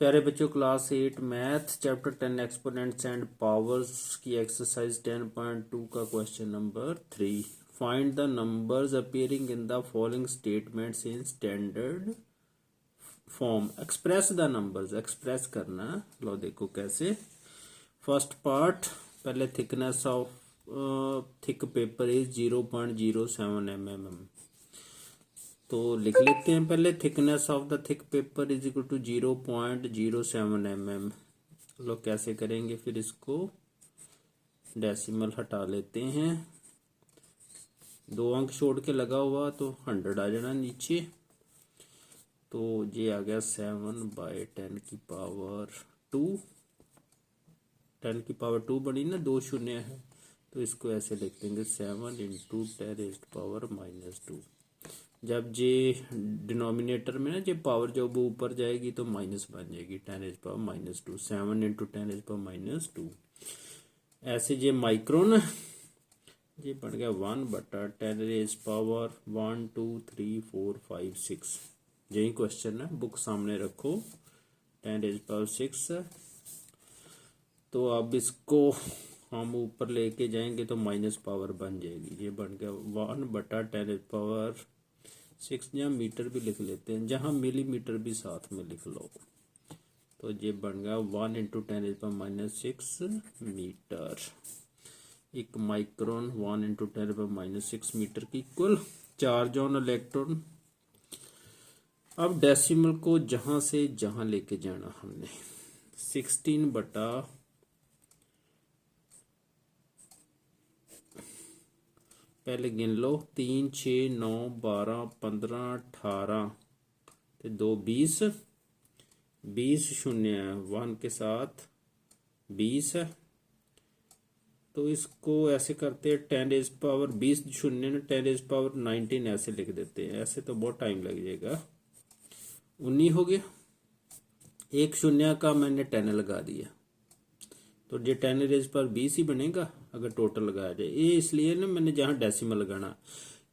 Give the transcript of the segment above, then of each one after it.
प्यारे बच्चों, class 8 math chapter 10 exponents and powers की एक्सरसाइज 10.2 का question number 3। Find the numbers appearing in the following statements in standard form. Express the numbers, express करना। लो देखो कैसे। फर्स्ट पार्ट, पहले thickness of thick paper is 0.07 mm। तो लिख लेते हैं पहले, thickness of the thick paper is equal to 0.07 mm। लोग कैसे करेंगे, फिर इसको डेसिमल हटा लेते हैं, 2 अंक छोड़ के लगा हुआ तो 100 आ जाना नीचे। तो ये आ गया 7/10⁻²। 10 की पावर 2 बनी ना, 2 शून्य है, तो इसको ऐसे लिख देंगे 7 × 10⁻²। जब जे डिनोमिनेटर में ना, जब पावर जब वो ऊपर जाएगी तो माइनस बन जाएगी, 10⁻²। 7 × 10⁻²। ऐसे जे माइक्रोन ये बन गया 1/10⁻1 2 3 4 5 6। यही क्वेश्चन है, बुक सामने रखो, 10⁻6। तो अब इसको हम ऊपर लेके जाएंगे तो माइनस पावर बन जाएगी। ये बन गया 1/10⁻6, या मीटर भी लिख लेते हैं, जहाँ मिलीमीटर भी साथ में लिख लो। तो ये बन गया 1 × 10⁻6 मीटर। एक माइक्रोन 1 × 10⁻6 मीटर की इक्वल चार्ज ऑन इलेक्ट्रॉन। अब डेसिमल को जहाँ से जहाँ लेके जाना हमने, 16 पहले गिन लो, 3 6 9 12 15 18 तो 2 20 20 शून्य है, 1 के साथ 20 है। तो इसको ऐसे करते हैं 10⁻20 शून्य ने 10⁻19 ऐसे लिख देते हैं। ऐसे तो बहुत टाइम लग जाएगा। 19 हो गया, एक शून्य का मैंने 10 लगा दिया, तो ये 10⁻20 ही बनेगा अगर टोटल लगाया जाए। ये इसलिए ना मैंने जहाँ डेसिमल लगाना,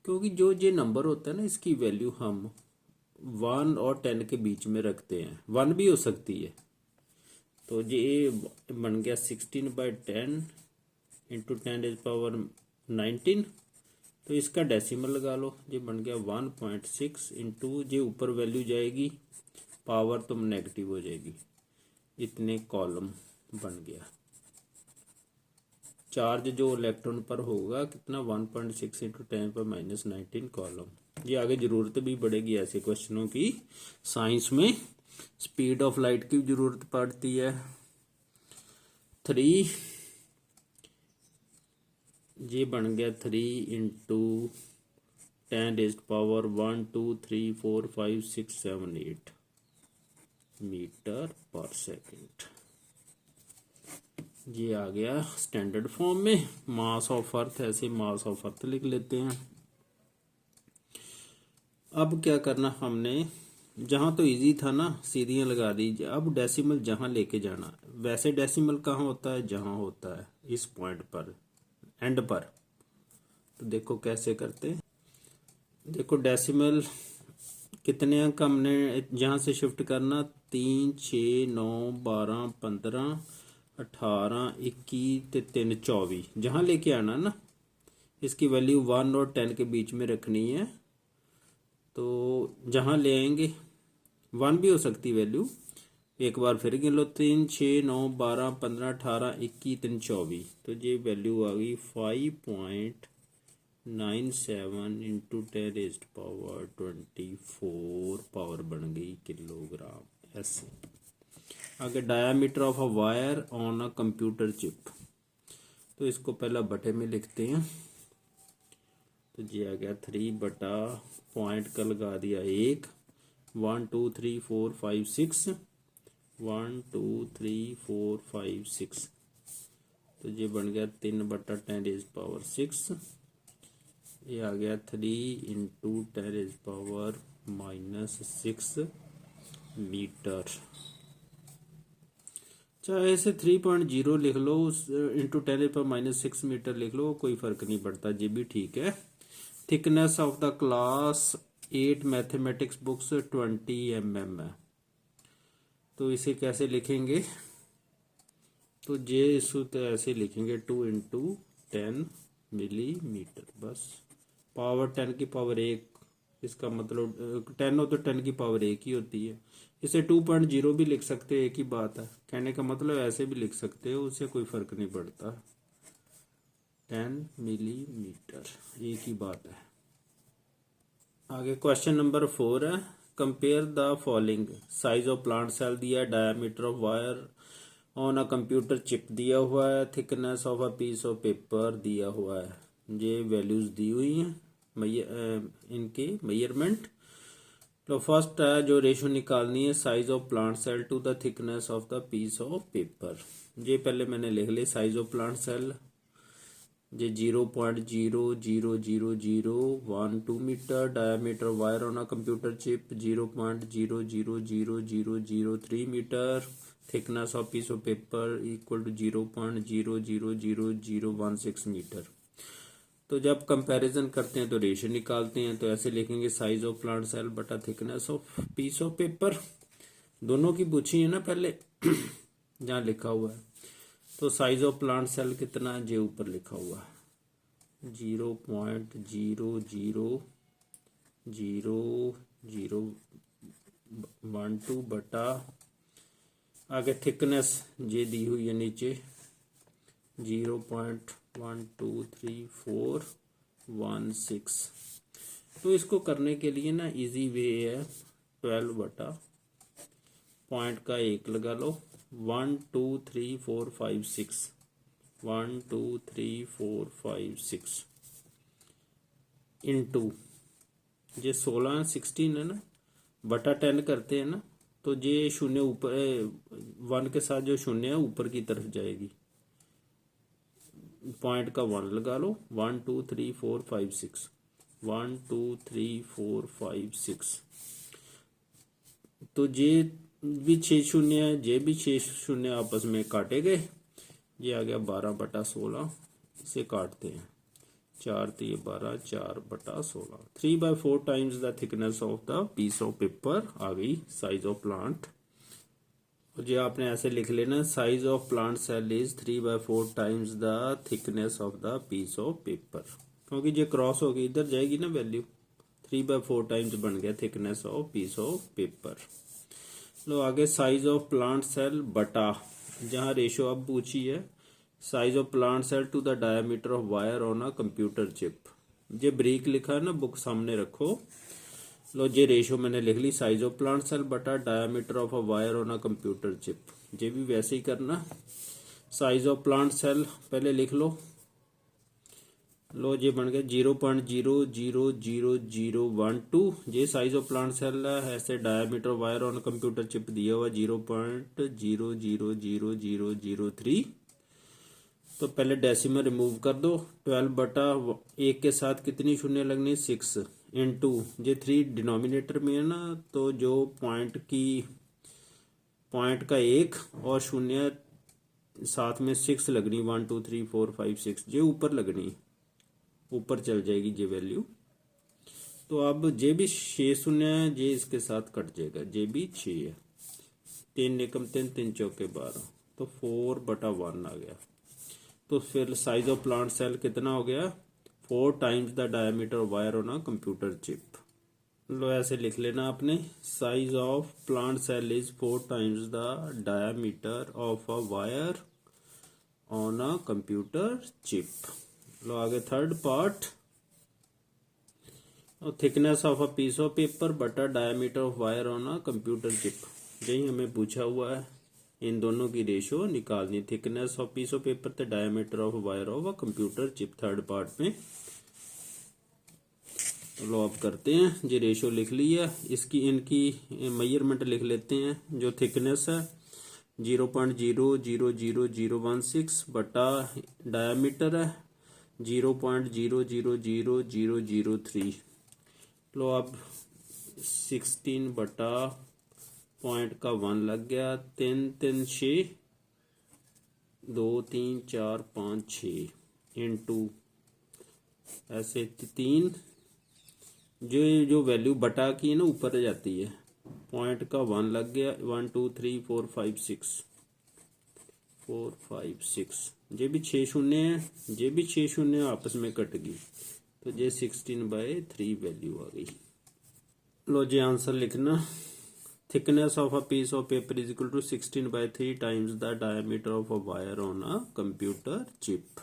क्योंकि जो ये नंबर होता है ना, इसकी वैल्यू हम 1 और 10 के बीच में रखते हैं, 1 भी हो सकती है। तो ये बन गया 16/10 × 10⁻19। तो इसका डेसिमल लगा लो, ये बन गया 1.6 इंटू, ये ऊपर वैल्यू जाएगी, पावर तो नेगेटिव हो जाएगी, इतने कॉलम बन गया। चार्ज जो इलेक्ट्रॉन पर होगा कितना, 1.6 × 10⁻19 कॉलम। ये आगे जरूरत भी पड़ेगी ऐसे क्वेश्चनों की, साइंस में स्पीड ऑफ लाइट की जरूरत पड़ती है। 3, ये बन गया 3 × 10⁻1 2 3 4 5 6 7 8 मीटर पर सेकेंड। ये आ गया स्टैंडर्ड फॉर्म में। मास ऑफ अर्थ, ऐसे मास ऑफ अर्थ लिख लेते हैं। अब क्या करना हमने, जहाँ तो इजी था ना, सीधियाँ लगा दीजिए। अब डेसिमल जहाँ लेके जाना, वैसे डेसिमल कहाँ होता है, जहाँ होता है इस पॉइंट पर, एंड पर। तो देखो कैसे करते हैं। देखो डेसिमल कितने अंक हमने जहाँ से शिफ्ट करना, 3 6 9 12 15 18 21 ते 3 24। जहाँ लेके आना ना, इसकी वैल्यू 1 और 10 के बीच में रखनी है। तो जहाँ ले आएंगे, 1 भी हो सकती वैल्यू। एक बार फिर गिन लो, 3 6 9 12 15 18 21 3 24। तो ये वैल्यू आ गई 5.97 × 10⁻24 पावर बन गई किलोग्राम। ऐसे आगे diameter of a wire on a computer chip. तो इसको पहला बटे में लिखते हैं। तो ये आ गया 3 पॉइंट का लगा दिया 1, 1 2 3 4 5 6 1 2 3 4 5 6। तो ये बन गया 3/10⁻6। ये आ गया 3 × 10⁻6 मीटर। चाहे इसे 3.0 लिख लो, इंटू 10⁻6 मीटर लिख लो, कोई फर्क नहीं पड़ता, ये भी ठीक है। Thickness of the class 8 mathematics books 20 mm है। तो इसे कैसे लिखेंगे, तो जे इसको तो ऐसे लिखेंगे 2 × 10 मिलीमीटर, बस पावर 10 की पावर 1, इसका मतलब 10 हो तो 10 की पावर 1 ही होती है। इसे 2.0 भी लिख सकते हैं, एक ही बात है। कहने का मतलब ऐसे भी लिख सकते हो, उससे कोई फर्क नहीं पड़ता। 10 मिलीमीटर एक ही बात है। आगे क्वेश्चन नंबर 4 है, compare the following. Size of plant cell दिया है, diameter of wire on a computer chip दिया हुआ है, thickness of a piece of paper दिया हुआ है। ये वैल्यूज दी हुई हैं, इनके मेजरमेंट। तो फर्स्ट है जो रेशो निकालनी है, size of plant cell to the thickness of the piece of paper. ये पहले मैंने लिख लिया, साइज ऑफ प्लांट सेल जे 0.0000012 metre, diameter wire on a computer chip 0.0000003 metre, thickness of piece of paper equal to 0.0000016 metre. तो जब comparison करते हैं तो रेशियो निकालते हैं, तो ऐसे लिखेंगे साइज ऑफ प्लांट सेल बटा thickness of piece of paper. दोनों की पूछी है ना पहले जहाँ लिखा हुआ है। तो साइज ऑफ प्लांट सेल कितना है, जो ऊपर लिखा हुआ है 0.00012 बटा, आगे थिकनेस जे दी हुई है नीचे 0.1234516। तो इसको करने के लिए ना इजी वे है, 12 बटा पॉइंट का 1 लगा लो, 1 2 3 4 5 6, 1 2 3 4 5 6 इंटू ये 16 16 है ना, बटा 10 करते हैं ना, तो ये शून्य ऊपर 1 के साथ जो शून्य है ऊपर की तरफ जाएगी, पॉइंट का 1 लगा लो, 1 2 3 4 5 6, 1 2 3 4 5 6। तो ये भी 6 शून्य है, ये भी 6 शून्य आपस में काटे गए, ये आ गया 12 बटा 16। इसे काटते हैं, 4 3 12, 4 बटा 16, 3/4 times the thickness of the piece of paper आ गई साइज ऑफ प्लांट। और जो आपने ऐसे लिख लेना, size of plant cell is 3/4 times the thickness of the piece of paper, क्योंकि जो क्रॉस होगी इधर जाएगी ना वैल्यू, 3/4 टाइम्स बन गया thickness of piece of paper. लो आगे साइज ऑफ प्लांट सेल बटा, जहाँ रेशो अब पूछी है, size of plant cell to the diameter of wire on a computer chip. ये ब्रेक लिखा है ना, बुक सामने रखो। लो ये रेशो मैंने लिख ली, साइज ऑफ प्लांट सेल बटा diameter of a wire on a computer chip. ये भी वैसे ही करना, साइज ऑफ प्लांट सेल पहले लिख लो। लो ये बन गया 0.0000012, ये साइज ऑफ प्लांट सेल है। ऐसे diameter wire on computer chip दिया हुआ 0.0000003। तो पहले डेसिमल रिमूव कर दो, 12 बटा 1 के साथ कितनी शून्य लगनी, 6 इंटू ये 3 डिनोमिनेटर में है ना, तो जो पॉइंट का 1 और शून्य साथ में 6 लगनी, 1 2 3 4 5 6, ये ऊपर लगनी, ऊपर चल जाएगी ये वैल्यू। तो अब जे भी 6 शून्य है, जे इसके साथ कट जाएगा, जे भी 6 है, 3 निकम 3 3 चौके 12, तो 4 बटा 1 आ गया। तो फिर साइज ऑफ प्लांट सेल कितना हो गया, 4 times the diameter wire on a computer chip. लो ऐसे लिख लेना आपने, size of plant cell is 4 times the diameter of a wire on a computer chip. लो आगे third part, thickness of a piece of paper बटा diameter of wire on a computer chip. यही हमें पूछा हुआ है, इन दोनों की रेशो निकालनी, thickness of piece of paper तो diameter of wire of a computer chip, third part में। लो अब करते हैं, ये रेशो लिख ली है, इसकी इनकी मेजरमेंट लिख लेते हैं। जो थिकनेस है 0.0000016 बटा डायमीटर है 0.0000003। लो अब 16 बटा पॉइंट का 1 लग गया, 3 3 6, 2 3 4 5 6 इंटू ऐसे 3, जो वैल्यू बटा की है ना ऊपर जाती है, पॉइंट का 1 लग गया, 1 2 3 4 5 6 4 5 6, ये भी 6 शून्य है, ये भी 6 शून्य आपस में कट गई, तो ये 16/3 वैल्यू आ गई। लो जी आंसर लिखना, thickness of a piece of paper is equal to 16/3 times the diameter of a wire on a computer chip।